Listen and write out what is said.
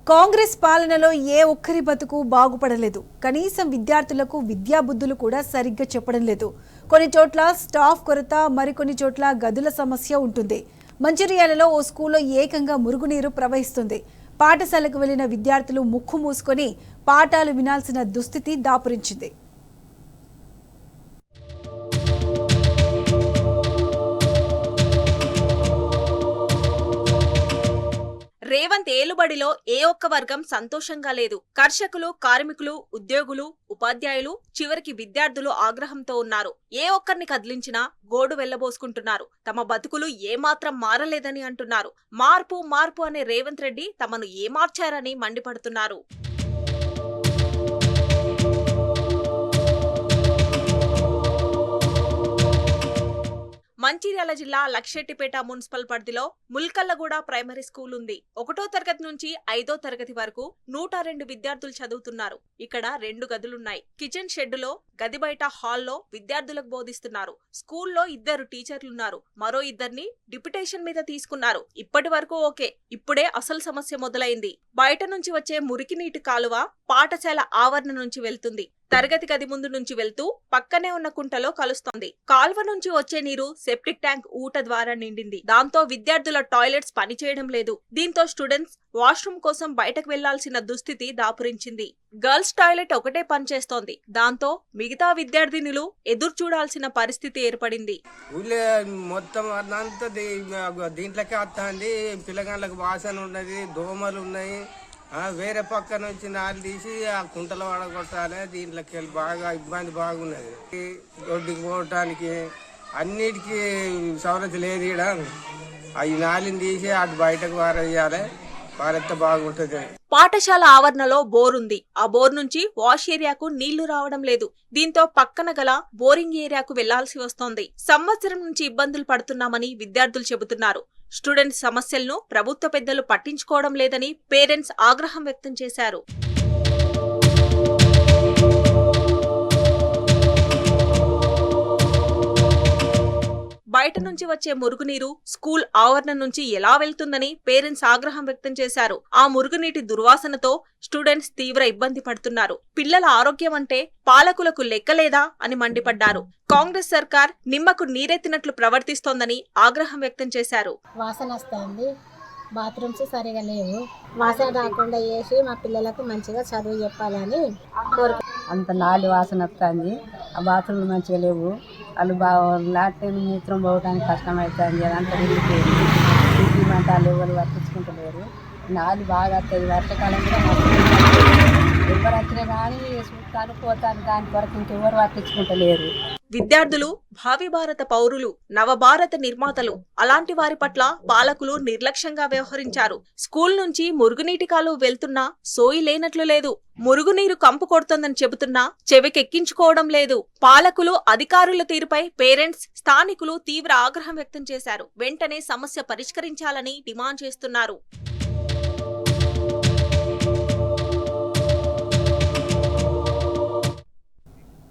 కాంగ్రెస్ పాలనలో ఏ ఒక్కరి బతుకు బాగుపడలేదు. కనీసం విద్యార్థులకు విద్యాబుద్ధులు కూడా సరిగ్గా చెప్పడం లేదు. కొన్ని చోట్ల స్టాఫ్ కొరత, మరికొన్ని చోట్ల గదుల సమస్య ఉంటుంది. మంచిర్యాలలో ఓ స్కూల్లో ఏకంగా మురుగునీరు ప్రవహిస్తుంది. పాఠశాలకు వెళ్లిన విద్యార్థులు ముక్కు మూసుకొని పాఠాలు వినాల్సిన దుస్థితి దాపురించింది. రేవంత్ ఏలుబడిలో ఏ ఒక్క వర్గం సంతోషంగా లేదు. కర్షకులు, కార్మికులు, ఉద్యోగులు, ఉపాధ్యాయులు, చివరికి విద్యార్థులు ఆగ్రహంతో ఉన్నారు. ఏ ఒక్కరిని కదిలించినా గోడు వెళ్లబోసుకుంటున్నారు. తమ బతుకులు ఏమాత్రం మారలేదని అంటున్నారు. మార్పు మార్పు అనే రేవంత్ రెడ్డి తమను ఏమార్చారని మండిపడుతున్నారు. మంచిర్యాల జిల్లా లక్షెట్టిపేట మున్సిపల్ పరిధిలో ముల్కల్లగూడ ప్రైమరీ స్కూల్ ఉంది. 1వ తరగతి నుంచి 5వ తరగతి వరకు 102 విద్యార్థులు చదువుతున్నారు. ఇక్కడ 2 గదులున్నాయి. కిచెన్ షెడ్డులో, గది బయట హాల్లో విద్యార్థులకు బోధిస్తున్నారు. స్కూల్లో 2 టీచర్లున్నారు. మరో 2ని డిప్యుటేషన్ మీద తీసుకున్నారు. ఇప్పటి వరకు ఓకే. ఇప్పుడే అసలు సమస్య మొదలైంది. బయట నుంచి వచ్చే మురికి నీటి కాలువ పాఠశాల ఆవరణ నుంచి వెళ్తుంది. తరగతి గది ముందు నుంచి వెళ్తూ పక్కనే ఉన్న కుంటలో కలుస్తోంది. కాల్వ నుంచి వచ్చే నీరు సెప్టిక్ ట్యాంక్ ఊట ద్వారా నిండింది. దాంతో విద్యార్థుల టాయిలెట్స్ పనిచేయడం లేదు. దీంతో స్టూడెంట్స్ వాష్రూమ్ కోసం బయటకు వెళ్లాల్సిన దుస్థితి దాపురించింది. గర్ల్స్ టాయిలెట్ ఒకటే పనిచేస్తోంది. దాంతో మిగతా విద్యార్థినులు ఎదురు చూడాల్సిన పరిస్థితి ఏర్పడింది. మొత్తం దీంట్లోకే వస్తుంది. పిల్లగాళ్ళకి వాసన ఉన్నది, దోమలు ఉన్నాయి. వేరే పక్క నుంచి నాలు తీసి ఆ కుంటలు వాడగొట్టాలి. దీంట్లోకి వెళ్ళి బాగా ఇబ్బంది బాగున్నది. రోడ్డుకి పోవటానికి అన్నిటికీ సౌలత లేదు. ఇక్కడ అవి నాలిని తీసి అటు బయటకు పారేయాలి. పారేస్తే బాగుంటుంది. పాఠశాల ఆవరణలో బోరుంది. ఆ బోర్ నుంచి వాష్ ఏరియాకు నీళ్లు రావడం లేదు. దీంతో పక్కన గల బోరింగ్ ఏరియాకు వెళ్లాల్సి వస్తోంది. సంవత్సరం నుంచి ఇబ్బందులు పడుతున్నామని విద్యార్థులు చెబుతున్నారు. స్టూడెంట్స్ సమస్యలను ప్రభుత్వ పెద్దలు పట్టించుకోవడం లేదని పేరెంట్స్ ఆగ్రహం వ్యక్తం చేశారు. బయట నుంచి వచ్చే మురుగునీరు స్కూల్ ఆవరణ నుంచి ఎలా వెళ్తుందని పేరెంట్స్ ఆగ్రహం వ్యక్తం చేశారు. ఆ మురుగునీటి దుర్వాసనతో స్టూడెంట్స్ తీవ్ర ఇబ్బంది పడుతున్నారు. పిల్లల ఆరోగ్యం అంటే పాలకులకు లెక్కలేదా అని మండిపడ్డారు. కాంగ్రెస్ సర్కార్ నిమ్మకు నీరెత్తినట్లు ప్రవర్తిస్తోందని ఆగ్రహం వ్యక్తం చేశారు. వాసన వస్తుంది, బాత్రూమ్స్ సరిగా లేవు. వాసన రాకుండా చేసి మా పిల్లలకు మంచిగా చదువు చెప్పాలని అంత నాలి వాసన వస్తుంది. ఆ బాత్రూమ్లు మంచిగా లేవు. వాళ్ళు లాట్రిన్ మూత్రం పోవడానికి కష్టమవుతుంది. అదంతా ఇంటి మంటాలు ఎవరు పట్టించుకుంటలేరు. నాలి బాగా వస్తుంది. వర్షాకాలం కూడా ఎవరు వచ్చినా కానీ చూస్తాను పోతాను. దాని కొరకు ఇంకెవరు పట్టించుకుంటలేరు. విద్యార్థులు భావి భారత పౌరులు, నవభారత నిర్మాతలు. అలాంటి వారి పట్ల పాలకులు నిర్లక్ష్యంగా వ్యవహరించారు. స్కూల్ నుంచి మురుగునీటి కాలువ వెళ్తున్నా సోయి లేనట్లు లేదు. మురుగునీరు కంపు కొడుతోందని చెబుతున్నా చెవికెక్కించుకోవడం లేదు. పాలకులు, అధికారుల తీరుపై పేరెంట్స్, స్థానికులు తీవ్ర ఆగ్రహం వ్యక్తం చేశారు. వెంటనే సమస్య పరిష్కరించాలని డిమాండ్ చేస్తున్నారు.